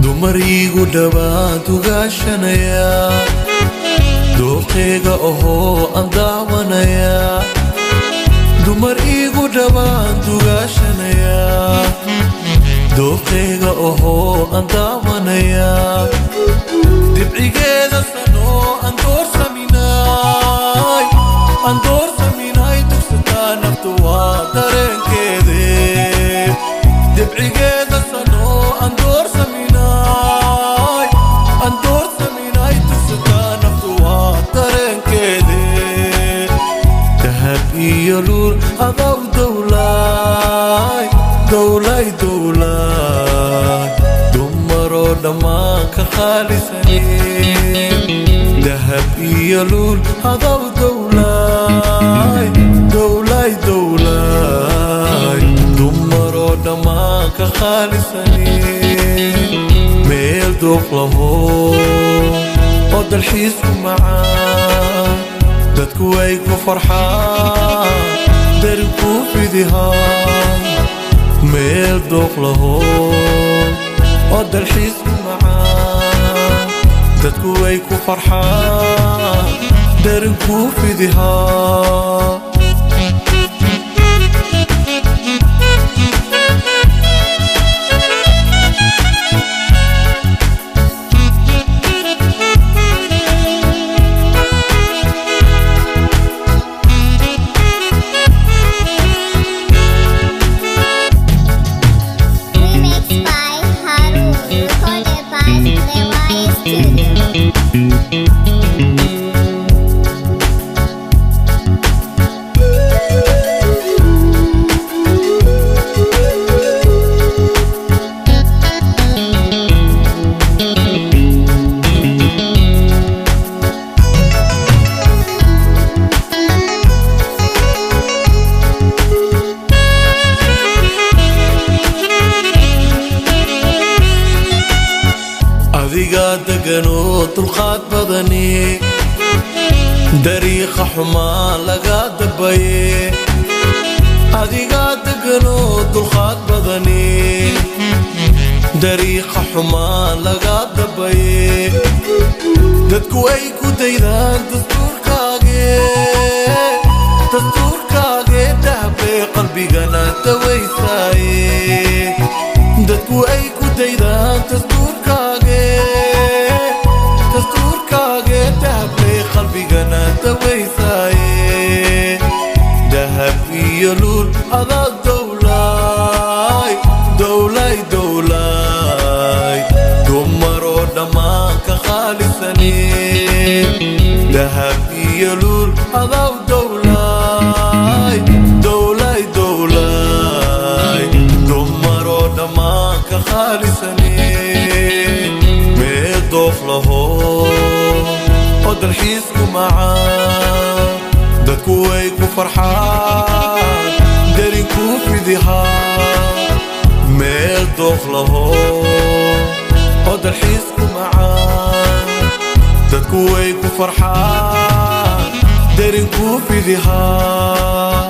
dumarigu dhawaad ugaashanaya dooqeyga ohoo aan daawanaya dumarigu dhawaad ugaashanaya dooqeyga ohoo aan daawanaya dibcigeeda sanoo aan doorsaminay dugsataa naftu waa dareenkeede dibcigeeda sanoo aan doorsaminay dugsataa naftu waa dareenkeede dahab iyo luul adaw dowlay dumaroo dhammaan ka khaalisane dahab iyo luul adaw dowlay dumaroo dhammaan ka khaalisane meel dooq laho oo dalxiisku macaan dadku way ku farxaan daribkuu fidihaan meel dooq laho oo dalxiisku macaan dadku way ku farxaan daribkuu fidihaan adiga deganoo dulqaad badani dariiqa xumaa laga dabaye adiga deganoo dulqaad badani dariiqa xumaa laga dabaye dadku ay ku daydaan dastuurkaage dahabee qalbigana dawaysaaye dadku ay ku daydaan dastuurkaage dahabee qalbigana dawaysaaye dahab iyo luul adaa dowlay dumaroo dhammaan ka khaalisane dahab iyo luul adaa dowlay dumaroo dhammaan ka khaalisane meel dooq laho oo dalxiisku macaan dadku way ku farxaan darinkuu fidihaan meel dooq laho oo dalxiisku macaan dadku way ku farxaan darinkuu fidihaan